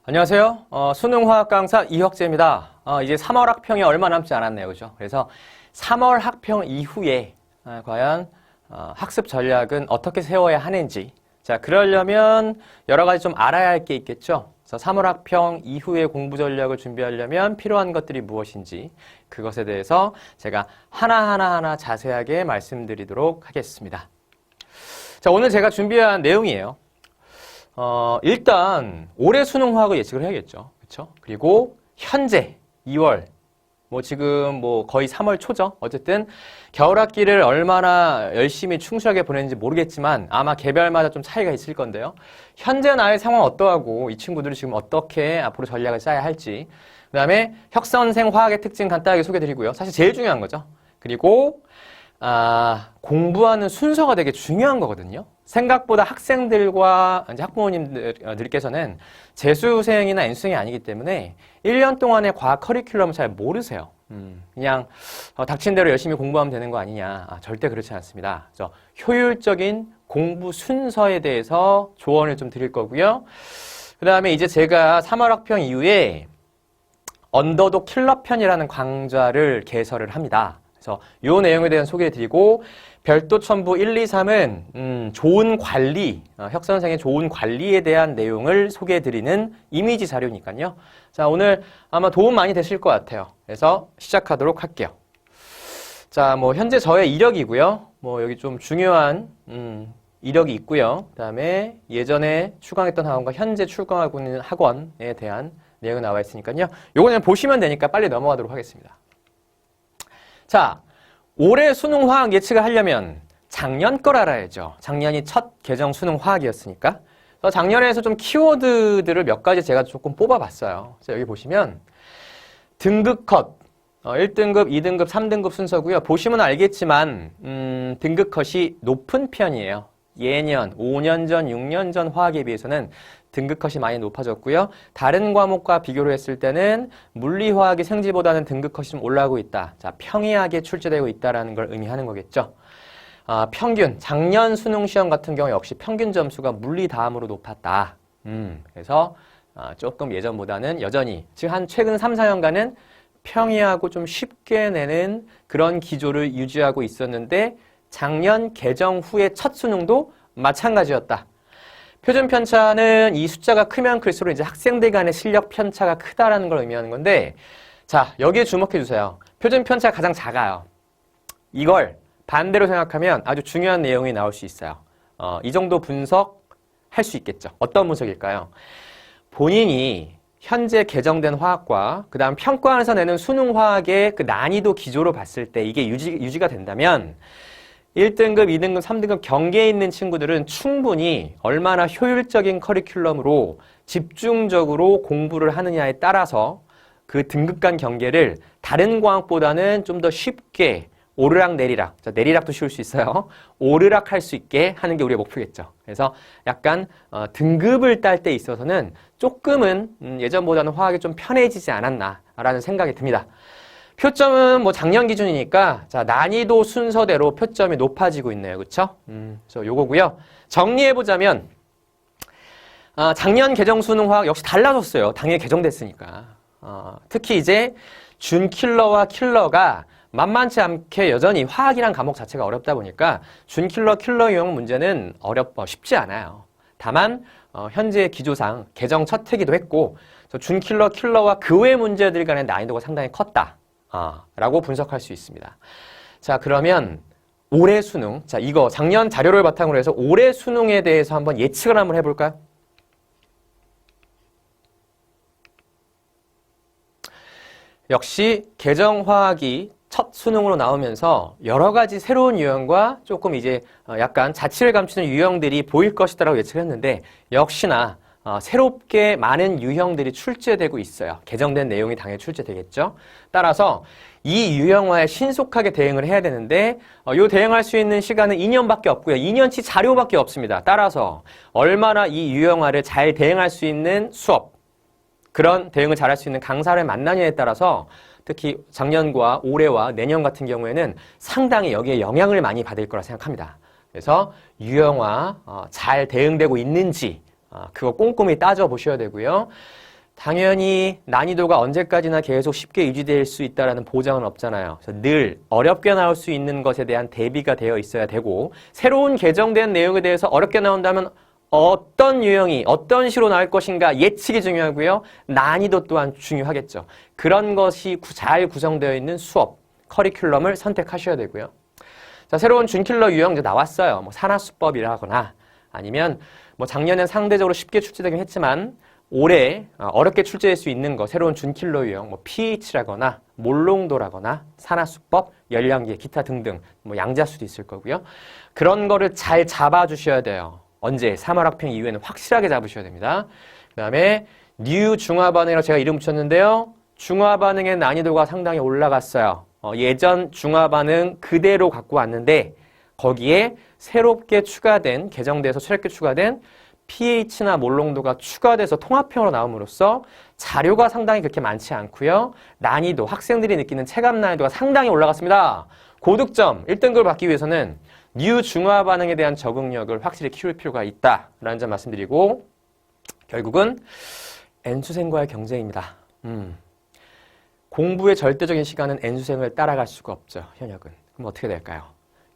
안녕하세요. 수능화학 강사 이혁재입니다. 이제 3월 학평이 얼마 남지 않았네요. 그죠? 그래서 3월 학평 이후에 과연 학습 전략은 어떻게 세워야 하는지. 자, 그러려면 여러 가지 좀 알아야 할 게 있겠죠? 그래서 3월 학평 이후에 공부 전략을 준비하려면 필요한 것들이 무엇인지 그것에 대해서 제가 하나하나 자세하게 말씀드리도록 하겠습니다. 자, 오늘 제가 준비한 내용이에요. 일단 올해 수능화학을 예측을 해야겠죠. 그렇죠? 그리고 현재 2월 지금 거의 3월 초죠. 어쨌든 겨울 학기를 얼마나 열심히 충실하게 보냈는지 모르겠지만 아마 개별마다 좀 차이가 있을 건데요. 현재 나의 상황 어떠하고 이 친구들이 지금 어떻게 앞으로 전략을 짜야 할지, 그 다음에 혁선생 화학의 특징 간단하게 소개드리고요. 사실 제일 중요한 거죠. 그리고 공부하는 순서가 되게 중요한 거거든요. 생각보다 학생들과 이제 학부모님들께서는 재수생이나 N수생이 아니기 때문에 1년 동안의 과학 커리큘럼을 잘 모르세요. 그냥 닥친 대로 열심히 공부하면 되는 거 아니냐. 절대 그렇지 않습니다. 그래서 효율적인 공부 순서에 대해서 조언을 좀 드릴 거고요. 그 다음에 이제 제가 3월 학평 이후에 언더독 킬러편이라는 강좌를 개설을 합니다. 그래서 이 내용에 대한 소개를 드리고 별도 첨부 1, 2, 3은 좋은 관리, 혁선생의 좋은 관리에 대한 내용을 소개해드리는 이미지 자료니까요. 자, 오늘 아마 도움 많이 되실 것 같아요. 그래서 시작하도록 할게요. 자, 현재 저의 이력이고요. 여기 좀 중요한 이력이 있고요. 그 다음에 예전에 출강했던 학원과 현재 출강하고 있는 학원에 대한 내용이 나와 있으니까요. 요거 그냥 보시면 되니까 빨리 넘어가도록 하겠습니다. 자, 올해 수능 화학 예측을 하려면 작년 걸 알아야죠. 작년이 첫 개정 수능 화학이었으니까. 그래서 작년에서 좀 키워드들을 몇 가지 제가 조금 뽑아봤어요. 그래서 여기 보시면 등급 컷, 1등급, 2등급, 3등급 순서고요. 보시면 알겠지만 등급 컷이 높은 편이에요. 예년, 5년 전, 6년 전 화학에 비해서는 등급 컷이 많이 높아졌고요. 다른 과목과 비교를 했을 때는 물리화학이 생지보다는 등급 컷이 좀 올라가고 있다. 자, 평이하게 출제되고 있다는 걸 의미하는 거겠죠. 평균, 작년 수능 시험 같은 경우 역시 평균 점수가 물리 다음으로 높았다. 그래서 조금 예전보다는 여전히 지금 최근 3, 4년간은 평이하고 좀 쉽게 내는 그런 기조를 유지하고 있었는데 작년 개정 후의 첫 수능도 마찬가지였다. 표준 편차는 이 숫자가 크면 클수록 이제 학생들 간의 실력 편차가 크다라는 걸 의미하는 건데, 자, 여기에 주목해 주세요. 표준 편차가 가장 작아요. 이걸 반대로 생각하면 아주 중요한 내용이 나올 수 있어요. 이 정도 분석할 수 있겠죠. 어떤 분석일까요? 본인이 현재 개정된 화학과 그 다음 평가원에서 내는 수능 화학의 그 난이도 기조로 봤을 때 이게 유지가 된다면 1등급, 2등급, 3등급 경계에 있는 친구들은 충분히 얼마나 효율적인 커리큘럼으로 집중적으로 공부를 하느냐에 따라서 그 등급 간 경계를 다른 과목보다는 좀 더 쉽게 오르락 내리락, 자, 내리락도 쉬울 수 있어요. 오르락 할 수 있게 하는 게 우리의 목표겠죠. 그래서 약간 등급을 딸 때 있어서는 조금은 예전보다는 화학이 좀 편해지지 않았나라는 생각이 듭니다. 표점은 작년 기준이니까 자, 난이도 순서대로 표점이 높아지고 있네요. 그렇죠? 그래서 요거고요. 정리해 보자면 작년 개정 수능 화학 역시 달라졌어요. 당연히 개정됐으니까. 특히 이제 준 킬러와 킬러가 만만치 않게 여전히 화학이란 과목 자체가 어렵다 보니까 준 킬러 유형 문제는 쉽지 않아요. 다만 현재 기조상 개정 첫 해기도 했고 준 킬러와 그 외 문제들 간의 난이도가 상당히 컸다. 라고 분석할 수 있습니다. 자, 그러면 올해 수능, 자, 이거 작년 자료를 바탕으로 해서 올해 수능에 대해서 한번 예측을 한번 해볼까요? 역시 개정화학이 첫 수능으로 나오면서 여러 가지 새로운 유형과 조금 이제 약간 자취를 감추는 유형들이 보일 것이다라고 예측했는데 역시나 새롭게 많은 유형들이 출제되고 있어요. 개정된 내용이 당연히 출제되겠죠. 따라서 이 유형화에 신속하게 대응을 해야 되는데 이 대응할 수 있는 시간은 2년밖에 없고요. 2년치 자료밖에 없습니다. 따라서 얼마나 이 유형화를 잘 대응할 수 있는 수업, 그런 대응을 잘할 수 있는 강사를 만나냐에 따라서 특히 작년과 올해와 내년 같은 경우에는 상당히 여기에 영향을 많이 받을 거라 생각합니다. 그래서 유형화 잘 대응되고 있는지 그거 꼼꼼히 따져보셔야 되고요. 당연히 난이도가 언제까지나 계속 쉽게 유지될 수 있다는 보장은 없잖아요. 그래서 늘 어렵게 나올 수 있는 것에 대한 대비가 되어 있어야 되고 새로운 개정된 내용에 대해서 어렵게 나온다면 어떤 유형이 어떤 식으로 나올 것인가 예측이 중요하고요. 난이도 또한 중요하겠죠. 그런 것이 잘 구성되어 있는 수업, 커리큘럼을 선택하셔야 되고요. 자, 새로운 준킬러 유형 이제 나왔어요. 뭐 산화수법이라거나 아니면 뭐 작년엔 상대적으로 쉽게 출제되긴 했지만 올해 어렵게 출제할 수 있는 거 새로운 준킬러 유형 뭐 pH라거나 몰롱도라거나 산화수법, 열량계, 기타 등등 뭐 양자수도 있을 거고요. 그런 거를 잘 잡아주셔야 돼요. 언제? 3월 학평 이후에는 확실하게 잡으셔야 됩니다. 그 다음에 뉴 중화반응이라고 제가 이름 붙였는데요. 중화반응의 난이도가 상당히 올라갔어요. 예전 중화반응 그대로 갖고 왔는데 거기에 새롭게 추가된, 개정돼서 새롭게 추가된 pH나 몰롱도가 추가돼서 통합형으로 나옴으로써 자료가 상당히 그렇게 많지 않고요. 난이도, 학생들이 느끼는 체감 난이도가 상당히 올라갔습니다. 고득점 1등급을 받기 위해서는 뉴 중화 반응에 대한 적응력을 확실히 키울 필요가 있다라는 점 말씀드리고 결국은 N수생과의 경쟁입니다. 공부의 절대적인 시간은 N수생을 따라갈 수가 없죠. 현역은. 그럼 어떻게 될까요?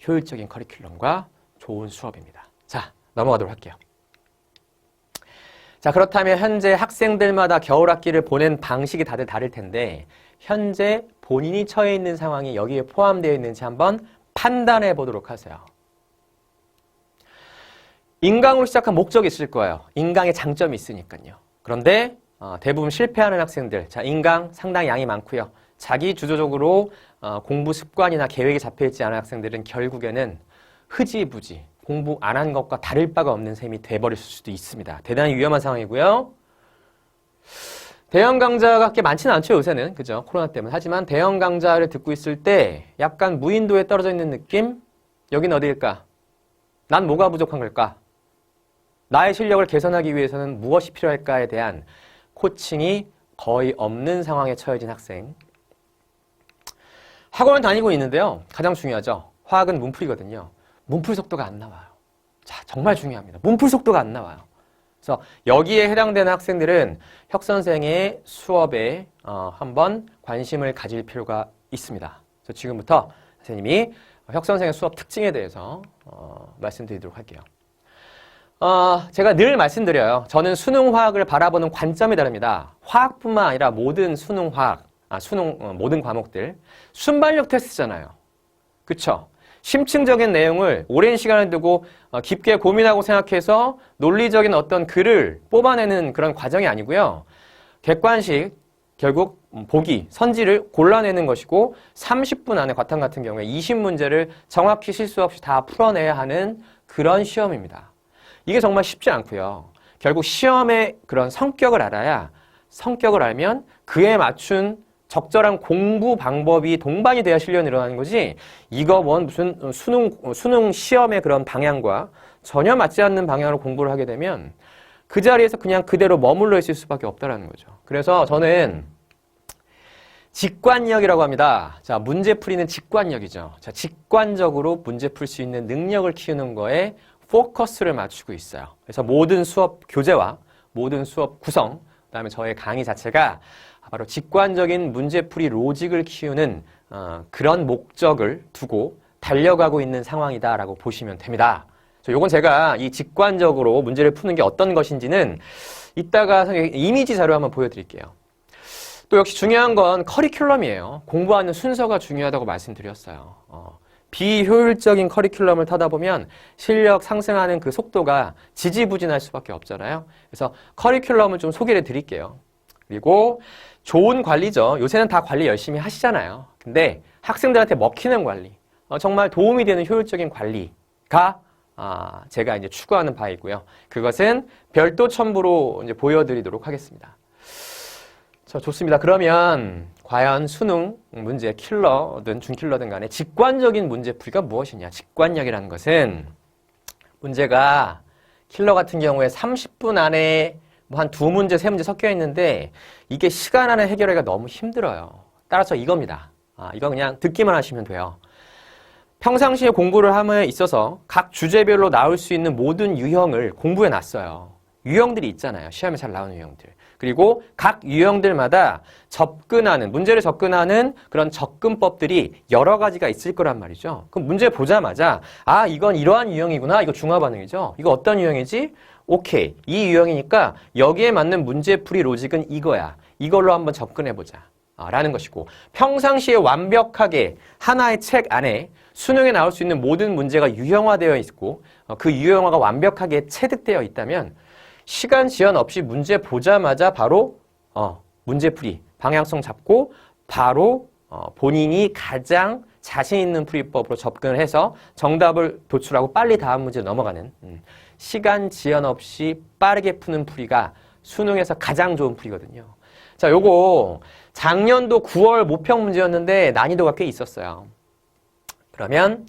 효율적인 커리큘럼과 좋은 수업입니다. 자, 넘어가도록 할게요. 자, 그렇다면 현재 학생들마다 겨울학기를 보낸 방식이 다들 다를 텐데 현재 본인이 처해 있는 상황이 여기에 포함되어 있는지 한번 판단해 보도록 하세요. 인강으로 시작한 목적이 있을 거예요. 인강의 장점이 있으니까요. 그런데 대부분 실패하는 학생들, 자, 인강 상당히 양이 많고요. 자기 주도적으로 공부 습관이나 계획이 잡혀있지 않은 학생들은 결국에는 흐지부지 공부 안 한 것과 다를 바가 없는 셈이 돼버릴 수도 있습니다. 대단히 위험한 상황이고요. 대형 강좌가 그렇게 많지는 않죠, 요새는. 그죠? 코로나 때문에. 하지만 대형 강좌를 듣고 있을 때 약간 무인도에 떨어져 있는 느낌? 여긴 어디일까? 난 뭐가 부족한 걸까? 나의 실력을 개선하기 위해서는 무엇이 필요할까에 대한 코칭이 거의 없는 상황에 처해진 학생. 학원을 다니고 있는데요. 가장 중요하죠. 화학은 문풀이거든요. 문풀 속도가 안 나와요. 자, 정말 중요합니다. 문풀 속도가 안 나와요. 그래서 여기에 해당되는 학생들은 혁 선생의 수업에 한번 관심을 가질 필요가 있습니다. 그래서 지금부터 선생님이 혁 선생의 수업 특징에 대해서 말씀드리도록 할게요. 제가 늘 말씀드려요. 저는 수능화학을 바라보는 관점이 다릅니다. 화학뿐만 아니라 모든 수능화학, 모든 과목들 순발력 테스트잖아요. 그쵸? 심층적인 내용을 오랜 시간을 두고 깊게 고민하고 생각해서 논리적인 어떤 글을 뽑아내는 그런 과정이 아니고요. 객관식, 결국 보기, 선지를 골라내는 것이고 30분 안에 과탐 같은 경우에 20문제를 정확히 실수 없이 다 풀어내야 하는 그런 시험입니다. 이게 정말 쉽지 않고요. 결국 시험의 그런 성격을 알아야 성격을 알면 그에 맞춘 적절한 공부 방법이 동반이 돼야 실력이 늘어나는 거지 이거 무슨 수능 시험의 그런 방향과 전혀 맞지 않는 방향으로 공부를 하게 되면 그 자리에서 그냥 그대로 머물러 있을 수밖에 없다는 거죠. 그래서 저는 직관력이라고 합니다. 자, 문제풀이는 직관력이죠. 자, 직관적으로 문제 풀 수 있는 능력을 키우는 거에 포커스를 맞추고 있어요. 그래서 모든 수업 교재와 모든 수업 구성, 그다음에 저의 강의 자체가 바로 직관적인 문제풀이 로직을 키우는 그런 목적을 두고 달려가고 있는 상황이다라고 보시면 됩니다. 요건 제가 이 직관적으로 문제를 푸는 게 어떤 것인지는 이따가 이미지 자료 한번 보여드릴게요. 또 역시 중요한 건 커리큘럼이에요. 공부하는 순서가 중요하다고 말씀드렸어요. 비효율적인 커리큘럼을 타다 보면 실력 상승하는 그 속도가 지지부진할 수밖에 없잖아요. 그래서 커리큘럼을 좀 소개를 드릴게요. 그리고 좋은 관리죠. 요새는 다 관리 열심히 하시잖아요. 근데 학생들한테 먹히는 관리, 정말 도움이 되는 효율적인 관리가 제가 이제 추구하는 바이고요. 그것은 별도 첨부로 이제 보여드리도록 하겠습니다. 자, 좋습니다. 그러면 과연 수능 문제 킬러든 준킬러든 간에 직관적인 문제풀이가 무엇이냐? 직관력이라는 것은 문제가 킬러 같은 경우에 30분 안에 뭐 한 2문제, 3문제 섞여 있는데 이게 시간 안에 해결하기가 너무 힘들어요. 따라서 이겁니다. 이거 그냥 듣기만 하시면 돼요. 평상시에 공부를 함에 있어서 각 주제별로 나올 수 있는 모든 유형을 공부해 놨어요. 유형들이 있잖아요. 시험에 잘 나오는 유형들. 그리고 각 유형들마다 문제를 접근하는 그런 접근법들이 여러 가지가 있을 거란 말이죠. 그럼 문제 보자마자 이건 이러한 유형이구나. 이거 중화 반응이죠. 이거 어떤 유형이지? 오케이. 이 유형이니까 여기에 맞는 문제풀이 로직은 이거야. 이걸로 한번 접근해보자. 라는 것이고, 평상시에 완벽하게 하나의 책 안에 수능에 나올 수 있는 모든 문제가 유형화되어 있고 그 유형화가 완벽하게 체득되어 있다면 시간 지연 없이 문제 보자마자 바로 문제풀이 방향성 잡고 바로 본인이 가장 자신 있는 풀이법으로 접근을 해서 정답을 도출하고 빨리 다음 문제로 넘어가는 시간 지연 없이 빠르게 푸는 풀이가 수능에서 가장 좋은 풀이거든요. 자, 요거 작년도 9월 모평 문제였는데 난이도가 꽤 있었어요. 그러면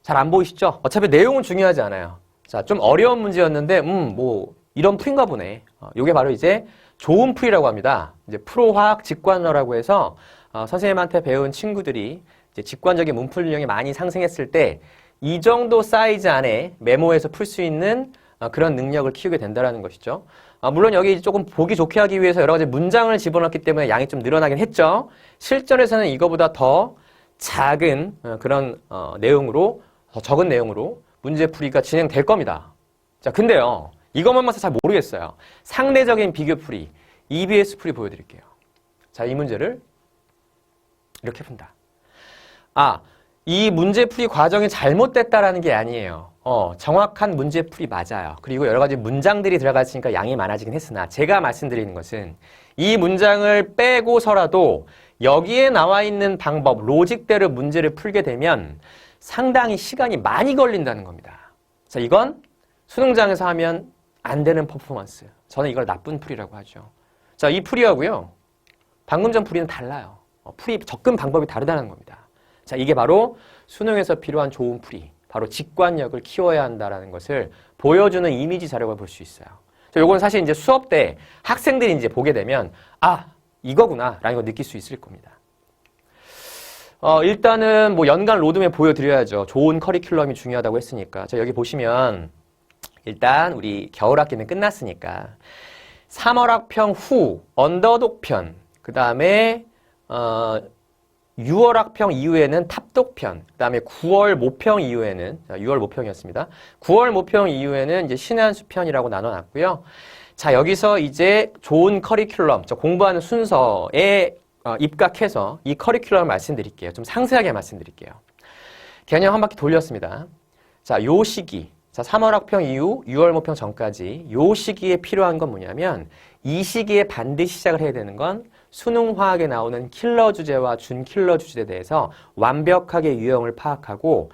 잘 안 보이시죠? 어차피 내용은 중요하지 않아요. 자, 좀 어려운 문제였는데 뭐 이런 풀인가 보네. 요게 바로 이제 좋은 풀이라고 합니다. 이제 프로화학 직관어라고 해서 선생님한테 배운 친구들이 이제 직관적인 문풀력이 많이 상승했을 때 이 정도 사이즈 안에 메모해서 풀 수 있는 그런 능력을 키우게 된다는 것이죠. 물론 여기 조금 보기 좋게 하기 위해서 여러 가지 문장을 집어넣기 때문에 양이 좀 늘어나긴 했죠. 실전에서는 이거보다 더 작은 그런 내용으로, 더 적은 내용으로 문제풀이가 진행될 겁니다. 자, 근데요, 이것만 봐서 잘 모르겠어요. 상대적인 비교풀이, EBS 풀이 보여드릴게요. 자, 이 문제를 이렇게 푼다. 이 문제풀이 과정이 잘못됐다라는 게 아니에요. 정확한 문제풀이 맞아요. 그리고 여러 가지 문장들이 들어갔으니까 양이 많아지긴 했으나 제가 말씀드리는 것은 이 문장을 빼고서라도 여기에 나와 있는 방법, 로직대로 문제를 풀게 되면 상당히 시간이 많이 걸린다는 겁니다. 자, 이건 수능장에서 하면 안 되는 퍼포먼스. 저는 이걸 나쁜 풀이라고 하죠. 자, 이 풀이하고요, 방금 전 풀이는 달라요. 풀이 접근 방법이 다르다는 겁니다. 자, 이게 바로 수능에서 필요한 좋은 풀이, 바로 직관력을 키워야 한다는 것을 보여주는 이미지 자료가 볼 수 있어요. 자, 요건 사실 이제 수업 때 학생들이 이제 보게 되면 이거구나 라는 걸 느낄 수 있을 겁니다. 일단은 뭐 연간 로드맵 보여드려야죠. 좋은 커리큘럼이 중요하다고 했으니까. 자, 여기 보시면 일단 우리 겨울학기는 끝났으니까 3월 학평 후 언더독편, 그 다음에 6월 학평 이후에는 탑독편, 그 다음에 9월 모평 이후에는, 6월 모평이었습니다. 9월 모평 이후에는 이제 신한수 편이라고 나눠놨고요. 자, 여기서 이제 좋은 커리큘럼, 공부하는 순서에 입각해서 이 커리큘럼을 말씀드릴게요. 좀 상세하게 말씀드릴게요. 개념 한 바퀴 돌렸습니다. 자, 요 시기, 자, 3월 학평 이후 6월 모평 전까지 요 시기에 필요한 건 뭐냐면 이 시기에 반드시 시작을 해야 되는 건 수능 화학에 나오는 킬러 주제와 준킬러 주제에 대해서 완벽하게 유형을 파악하고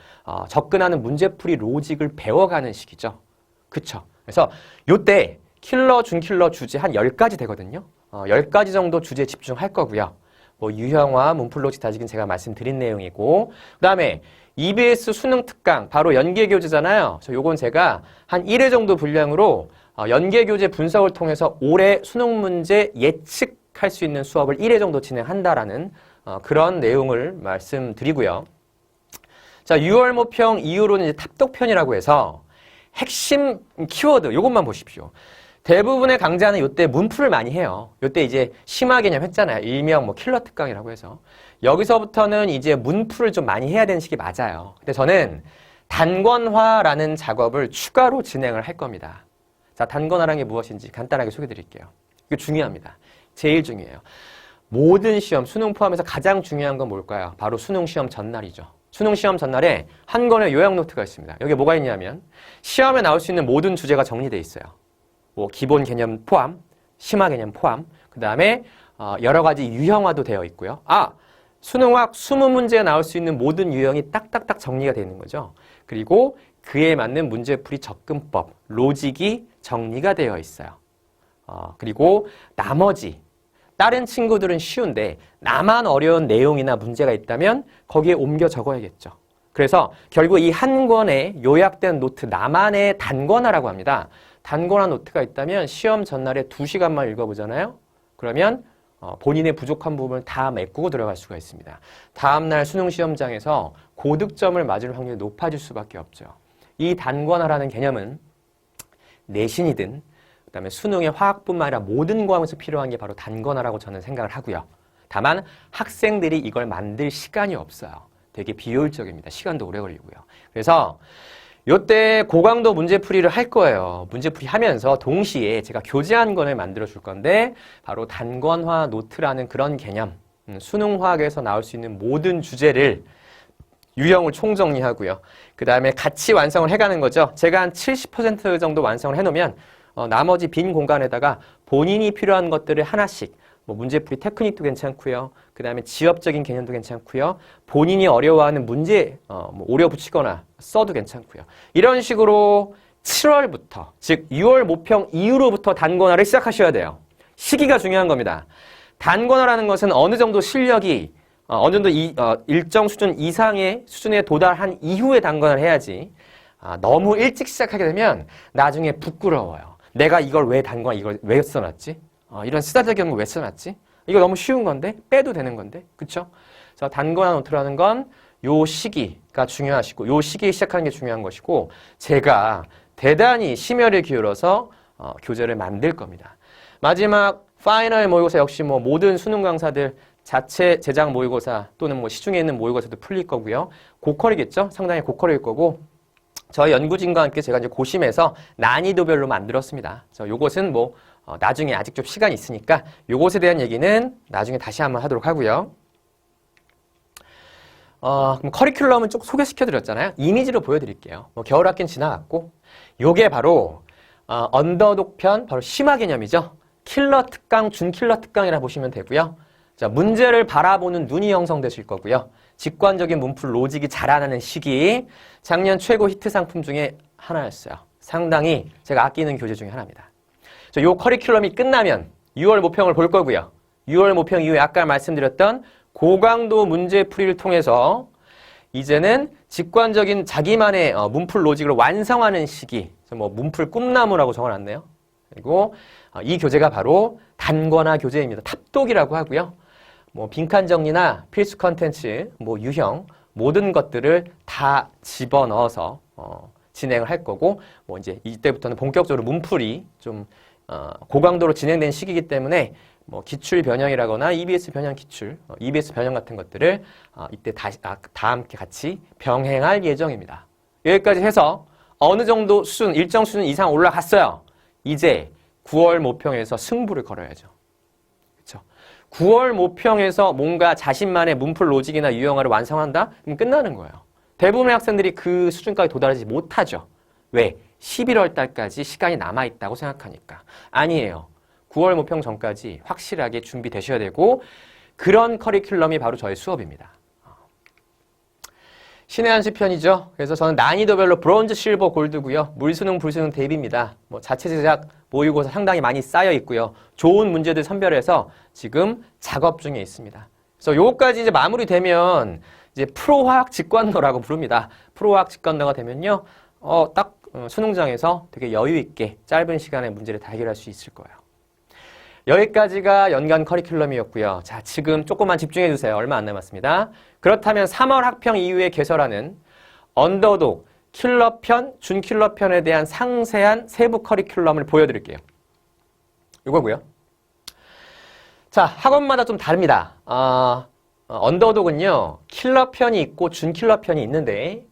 접근하는 문제풀이 로직을 배워가는 시기죠. 그쵸? 그래서 요때 킬러, 준킬러 주제 한 10가지 되거든요. 10가지 정도 주제에 집중할 거고요. 뭐 유형화, 문풀 로직 다 지금 제가 말씀드린 내용이고, 그 다음에 EBS 수능 특강, 바로 연계교재잖아요. 요건 제가 한 1회 정도 분량으로 연계교재 분석을 통해서 올해 수능 문제 예측할 수 있는 수업을 1회 정도 진행한다라는 그런 내용을 말씀드리고요. 자, 6월 모평 이후로는 이제 탑독편이라고 해서 핵심 키워드, 요것만 보십시오. 대부분의 강좌는 요때 문풀을 많이 해요. 요때 이제 심화 개념 했잖아요. 일명 뭐 킬러 특강이라고 해서. 여기서부터는 이제 문풀을 좀 많이 해야 되는 시기 맞아요. 근데 저는 단권화라는 작업을 추가로 진행을 할 겁니다. 자, 단권화라는 게 무엇인지 간단하게 소개해 드릴게요. 이거 중요합니다. 제일 중요해요. 모든 시험, 수능 포함해서 가장 중요한 건 뭘까요? 바로 수능 시험 전날이죠. 수능 시험 전날에 한 권의 요약 노트가 있습니다. 여기에 뭐가 있냐면 시험에 나올 수 있는 모든 주제가 정리되어 있어요. 뭐 기본 개념 포함, 심화 개념 포함, 그 다음에 여러 가지 유형화도 되어 있고요. 수능학 20문제에 나올 수 있는 모든 유형이 딱딱딱 정리가 되어 있는 거죠. 그리고 그에 맞는 문제풀이 접근법, 로직이 정리가 되어 있어요. 그리고 나머지 다른 친구들은 쉬운데 나만 어려운 내용이나 문제가 있다면 거기에 옮겨 적어야겠죠. 그래서 결국 이 한 권의 요약된 노트, 나만의 단권화라고 합니다. 단권화 노트가 있다면 시험 전날에 2시간만 읽어보잖아요. 그러면 본인의 부족한 부분을 다 메꾸고 들어갈 수가 있습니다. 다음날 수능 시험장에서 고득점을 맞을 확률이 높아질 수밖에 없죠. 이 단권화라는 개념은 내신이든 그다음에 수능의 화학뿐만 아니라 모든 과목에서 필요한 게 바로 단권화라고 저는 생각을 하고요. 다만 학생들이 이걸 만들 시간이 없어요. 되게 비효율적입니다. 시간도 오래 걸리고요. 그래서 요때 고강도 문제풀이를 할 거예요. 문제풀이 하면서 동시에 제가 교재한권을 만들어 줄 건데 바로 단권화 노트라는 그런 개념, 수능 화학에서 나올 수 있는 모든 주제를 유형을 총정리하고요. 그 다음에 같이 완성을 해가는 거죠. 제가 한 70% 정도 완성을 해놓으면 나머지 빈 공간에다가 본인이 필요한 것들을 하나씩 뭐 문제풀이 테크닉도 괜찮고요. 그 다음에 지엽적인 개념도 괜찮고요. 본인이 어려워하는 문제 뭐 오려 붙이거나 써도 괜찮고요. 이런 식으로 7월부터 즉 6월 모평 이후로부터 단권화를 시작하셔야 돼요. 시기가 중요한 겁니다. 단권화라는 것은 어느 정도 실력이 어느 정도 일정 수준 이상의 수준에 도달한 이후에 단권화를 해야지 너무 일찍 시작하게 되면 나중에 부끄러워요. 내가 이걸 왜 단권화 이걸 왜 써놨지? 이런 쓰다듬기 거 왜 써놨지? 이거 너무 쉬운 건데? 빼도 되는 건데? 그쵸? 그래서 단권화 노트라는 건 요 시기가 중요하시고 요 시기에 시작하는 게 중요한 것이고 제가 대단히 심혈을 기울여서 교재를 만들 겁니다. 마지막 파이널 모의고사 역시 뭐 모든 수능 강사들 자체 제작 모의고사 또는 뭐 시중에 있는 모의고사도 풀릴 거고요. 고퀄이겠죠? 상당히 고퀄일 거고 저희 연구진과 함께 제가 이제 고심해서 난이도별로 만들었습니다. 그래서 요것은 뭐 나중에 아직 좀 시간이 있으니까 요것에 대한 얘기는 나중에 다시 한번 하도록 하고요. 그럼 커리큘럼은 좀 소개시켜 드렸잖아요. 이미지로 보여드릴게요. 뭐 겨울학기는 지나갔고 요게 바로 언더독 편 바로 심화 개념이죠. 킬러 특강, 준킬러 특강이라 보시면 되고요. 자, 문제를 바라보는 눈이 형성되실 거고요. 직관적인 문풀 로직이 자라나는 시기 작년 최고 히트 상품 중에 하나였어요. 상당히 제가 아끼는 교재 중에 하나입니다. 요 커리큘럼이 끝나면 6월 모평을 볼 거고요. 6월 모평 이후에 아까 말씀드렸던 고강도 문제풀이를 통해서 이제는 직관적인 자기만의 문풀 로직을 완성하는 시기. 뭐 문풀 꿈나무라고 적어놨네요. 그리고 이 교재가 바로 단권화 교재입니다. 탑독이라고 하고요. 뭐 빈칸 정리나 필수 컨텐츠, 뭐 유형 모든 것들을 다 집어넣어서 진행을 할 거고 뭐 이제 이때부터는 본격적으로 문풀이 좀 고강도로 진행된 시기이기 때문에 뭐 기출 변형이라거나 EBS 변형 기출, EBS 변형 같은 것들을 이때 다 함께 같이 병행할 예정입니다. 여기까지 해서 어느 정도 수준, 일정 수준 이상 올라갔어요. 이제 9월 모평에서 승부를 걸어야죠. 그렇죠? 9월 모평에서 뭔가 자신만의 문풀 로직이나 유형화를 완성한다? 그럼 끝나는 거예요. 대부분의 학생들이 그 수준까지 도달하지 못하죠. 왜? 11월 달까지 시간이 남아있다고 생각하니까. 아니에요. 9월 모평 전까지 확실하게 준비되셔야 되고 그런 커리큘럼이 바로 저의 수업입니다. 신의 한 수 편이죠. 그래서 저는 난이도별로 브론즈, 실버, 골드고요. 물수능, 불수능 대비입니다. 뭐 자체 제작 모의고사 상당히 많이 쌓여 있고요. 좋은 문제들 선별해서 지금 작업 중에 있습니다. 그래서 요거까지 이제 마무리되면 이제 프로화학 직관너라고 부릅니다. 프로화학 직관너가 되면요, 딱 수능장에서 되게 여유 있게 짧은 시간에 문제를 다 해결할 수 있을 거예요. 여기까지가 연간 커리큘럼이었고요. 자, 지금 조금만 집중해 주세요. 얼마 안 남았습니다. 그렇다면 3월 학평 이후에 개설하는 언더독, 킬러편, 준킬러편에 대한 상세한 세부 커리큘럼을 보여드릴게요. 이거고요. 자, 학원마다 좀 다릅니다. 언더독은요, 킬러편이 있고 준킬러편이 있는데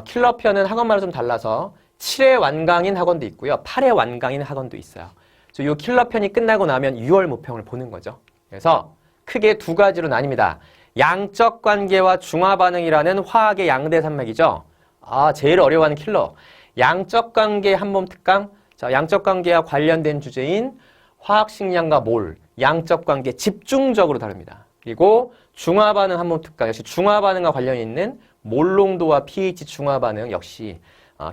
킬러편은 학원마다 좀 달라서 7회 완강인 학원도 있고요. 8회 완강인 학원도 있어요. 이 킬러편이 끝나고 나면 6월 모평을 보는 거죠. 그래서 크게 두 가지로 나뉩니다. 양적 관계와 중화 반응이라는 화학의 양대 산맥이죠. 제일 어려워하는 킬러. 양적 관계 한몸 특강. 자, 양적 관계와 관련된 주제인 화학 식량과 몰, 양적 관계 집중적으로 다룹니다. 그리고 중화 반응 한몸 특강. 역시 중화 반응과 관련이 있는 몰농도와 pH 중화 반응 역시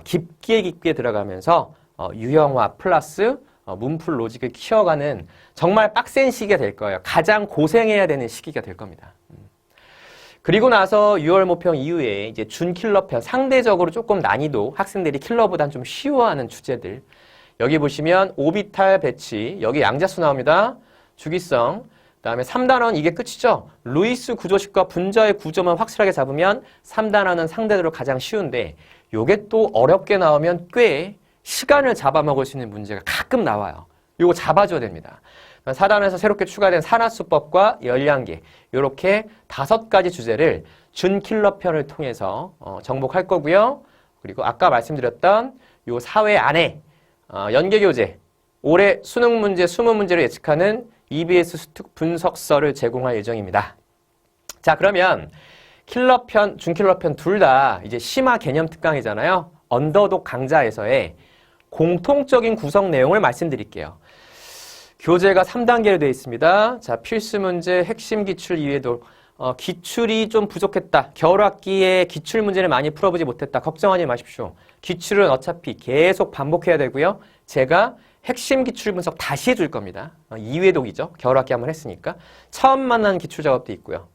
깊게 들어가면서 유형화 플러스 문풀 로직을 키워가는 정말 빡센 시기가 될 거예요. 가장 고생해야 되는 시기가 될 겁니다. 그리고 나서 6월 모평 이후에 이제 준킬러편, 상대적으로 조금 난이도, 학생들이 킬러보단 좀 쉬워하는 주제들. 여기 보시면 오비탈 배치, 여기 양자수 나옵니다. 주기성, 그 다음에 3단원 이게 끝이죠. 루이스 구조식과 분자의 구조만 확실하게 잡으면 3단원은 상대적으로 가장 쉬운데 요게 또 어렵게 나오면 꽤 시간을 잡아먹을 수 있는 문제가 가끔 나와요. 이거 잡아줘야 됩니다. 4단원에서 새롭게 추가된 산화수법과 열량계 이렇게 5가지 주제를 준킬러 편을 통해서 정복할 거고요. 그리고 아까 말씀드렸던 요 사회 안에 연계교재, 올해 수능 문제, 20문제를 예측하는 EBS 수특 분석서를 제공할 예정입니다. 자, 그러면 킬러편, 준킬러편 둘 다 이제 심화 개념 특강이잖아요. 언더독 강좌에서의 공통적인 구성 내용을 말씀드릴게요. 교재가 3단계로 되어 있습니다. 자, 필수 문제, 핵심 기출 이외에도 기출이 좀 부족했다. 겨울학기에 기출 문제를 많이 풀어보지 못했다. 걱정하지 마십시오. 기출은 어차피 계속 반복해야 되고요. 제가 핵심 기출 분석 다시 해줄 겁니다. 2회독이죠. 겨울학기 한번 했으니까. 처음 만난 기출 작업도 있고요.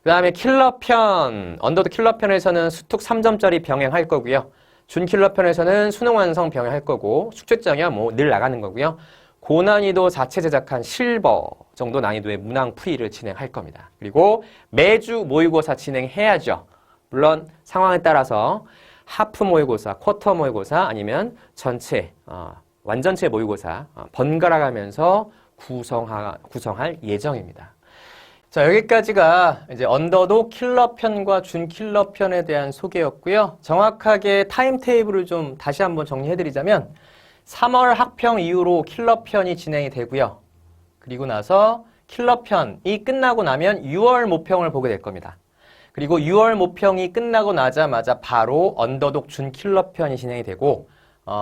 그 다음에 킬러편, 언더독 킬러편에서는 수특 3점짜리 병행할 거고요. 준킬러편에서는 수능 완성 병행할 거고 숙제장이야 뭐 늘 나가는 거고요. 고난이도 자체 제작한 실버 정도 난이도의 문항 풀이를 진행할 겁니다. 그리고 매주 모의고사 진행해야죠. 물론 상황에 따라서 하프 모의고사, 쿼터 모의고사 아니면 전체, 완전체 모의고사 번갈아 가면서 구성할 예정입니다. 자, 여기까지가 이제 언더독 킬러편과 준킬러편에 대한 소개였고요. 정확하게 타임테이블을 좀 다시 한번 정리해드리자면 3월 학평 이후로 킬러편이 진행이 되고요. 그리고 나서 킬러편이 끝나고 나면 6월 모평을 보게 될 겁니다. 그리고 6월 모평이 끝나고 나자마자 바로 언더독 준킬러편이 진행이 되고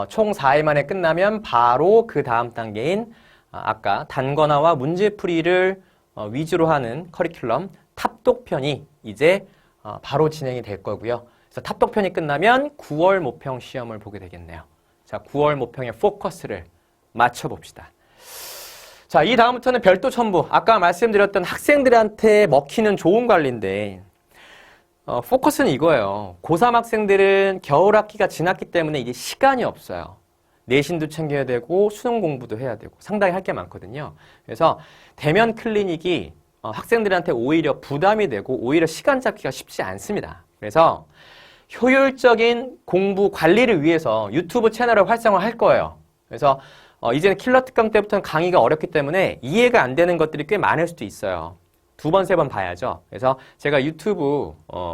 총 4일 만에 끝나면 바로 그 다음 단계인 아까 단권화와 문제풀이를 위주로 하는 커리큘럼 탑독편이 이제 바로 진행이 될 거고요. 그래서 탑독편이 끝나면 9월 모평 시험을 보게 되겠네요. 자, 9월 모평의 포커스를 맞춰봅시다. 자, 이 다음부터는 별도 첨부. 아까 말씀드렸던 학생들한테 먹히는 좋은 관리인데 포커스는 이거예요. 고3 학생들은 겨울 학기가 지났기 때문에 이제 시간이 없어요. 내신도 챙겨야 되고 수능 공부도 해야 되고 상당히 할 게 많거든요. 그래서 대면 클리닉이 학생들한테 오히려 부담이 되고 오히려 시간 잡기가 쉽지 않습니다. 그래서 효율적인 공부 관리를 위해서 유튜브 채널을 활성화할 거예요. 그래서 이제는 킬러 특강 때부터는 강의가 어렵기 때문에 이해가 안 되는 것들이 꽤 많을 수도 있어요. 2번, 3번 봐야죠. 그래서 제가 유튜브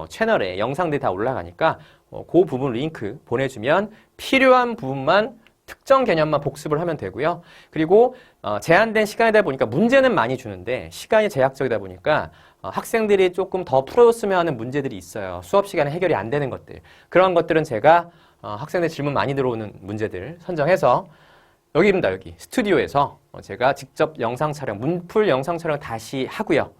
채널에 영상들이 다 올라가니까 그 부분 링크 보내주면 필요한 부분만 특정 개념만 복습을 하면 되고요. 그리고 제한된 시간이다 보니까 문제는 많이 주는데 시간이 제약적이다 보니까 학생들이 조금 더 풀어줬으면 하는 문제들이 있어요. 수업 시간에 해결이 안 되는 것들. 그런 것들은 제가 학생들 질문 많이 들어오는 문제들 선정해서 여기입니다. 여기 스튜디오에서 제가 직접 영상 촬영, 문풀 영상 촬영 다시 하고요.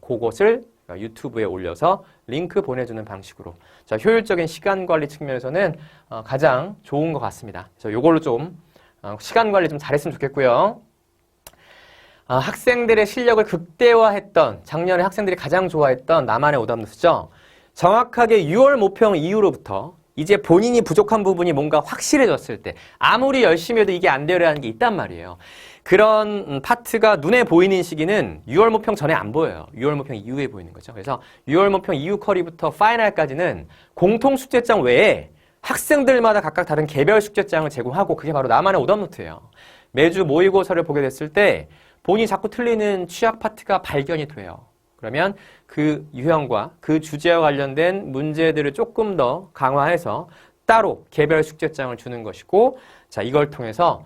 그것을 유튜브에 올려서 링크 보내주는 방식으로 자, 효율적인 시간 관리 측면에서는 가장 좋은 것 같습니다. 그래서 이걸로 좀 시간 관리 좀 잘했으면 좋겠고요. 학생들의 실력을 극대화했던 작년에 학생들이 가장 좋아했던 나만의 오답노트죠. 정확하게 6월 모평 이후로부터 이제 본인이 부족한 부분이 뭔가 확실해졌을 때 아무리 열심히 해도 이게 안 되려는 게 있단 말이에요. 그런 파트가 눈에 보이는 시기는 6월 모평 전에 안 보여요. 6월 모평 이후에 보이는 거죠. 그래서 6월 모평 이후 커리부터 파이널까지는 공통 숙제장 외에 학생들마다 각각 다른 개별 숙제장을 제공하고 그게 바로 나만의 오답노트예요. 매주 모의고사를 보게 됐을 때 본인이 자꾸 틀리는 취약 파트가 발견이 돼요. 그러면 그 유형과 그 주제와 관련된 문제들을 조금 더 강화해서 따로 개별 숙제장을 주는 것이고 자, 이걸 통해서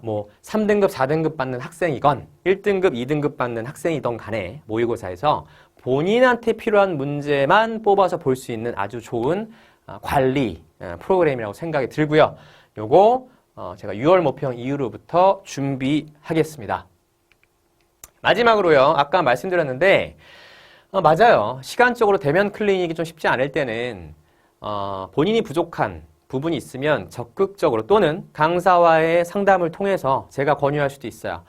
뭐 3등급, 4등급 받는 학생이건 1등급, 2등급 받는 학생이던 간에 모의고사에서 본인한테 필요한 문제만 뽑아서 볼 수 있는 아주 좋은 관리 프로그램이라고 생각이 들고요. 요거 제가 6월 모평 이후로부터 준비하겠습니다. 마지막으로요. 아까 말씀드렸는데 맞아요. 시간적으로 대면 클리닉이 좀 쉽지 않을 때는 본인이 부족한 부분이 있으면 적극적으로 또는 강사와의 상담을 통해서 제가 권유할 수도 있어요.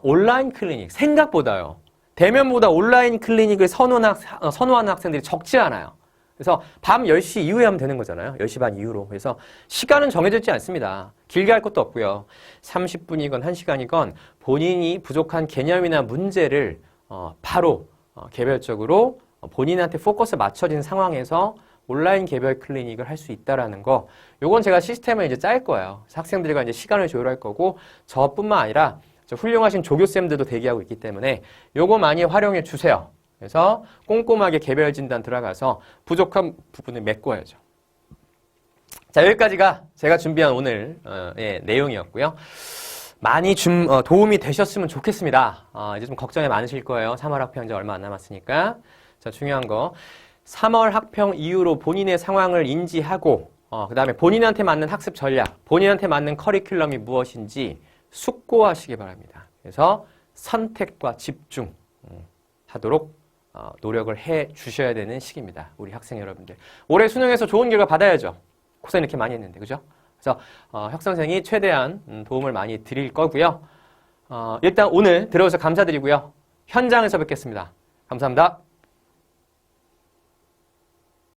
온라인 클리닉 생각보다요. 대면보다 온라인 클리닉을 선호하는 학생들이 적지 않아요. 그래서 밤 10시 이후에 하면 되는 거잖아요. 10시 반 이후로. 그래서 시간은 정해져 있지 않습니다. 길게 할 것도 없고요. 30분이건 1시간이건 본인이 부족한 개념이나 문제를 바로 개별적으로 본인한테 포커스 맞춰진 상황에서 온라인 개별 클리닉을 할 수 있다라는 거, 요건 제가 시스템을 이제 짤 거예요. 그래서 학생들과 이제 시간을 조율할 거고, 저뿐만 아니라 훌륭하신 조교쌤들도 대기하고 있기 때문에 요거 많이 활용해 주세요. 그래서 꼼꼼하게 개별 진단 들어가서 부족한 부분을 메꿔야죠. 자, 여기까지가 제가 준비한 오늘 내용이었고요. 많이 도움이 되셨으면 좋겠습니다. 이제 좀 걱정이 많으실 거예요. 3월 학평 이제 얼마 안 남았으니까. 자, 중요한 거. 3월 학평 이후로 본인의 상황을 인지하고, 그 다음에 본인한테 맞는 학습 전략, 본인한테 맞는 커리큘럼이 무엇인지 숙고하시기 바랍니다. 그래서 선택과 집중 하도록 노력을 해 주셔야 되는 시기입니다. 우리 학생 여러분들. 올해 수능에서 좋은 결과 받아야죠. 고생 이렇게 많이 했는데, 그죠? 그래서 혁 선생이 최대한 도움을 많이 드릴 거고요. 일단 오늘 들어오셔서 감사드리고요. 현장에서 뵙겠습니다. 감사합니다.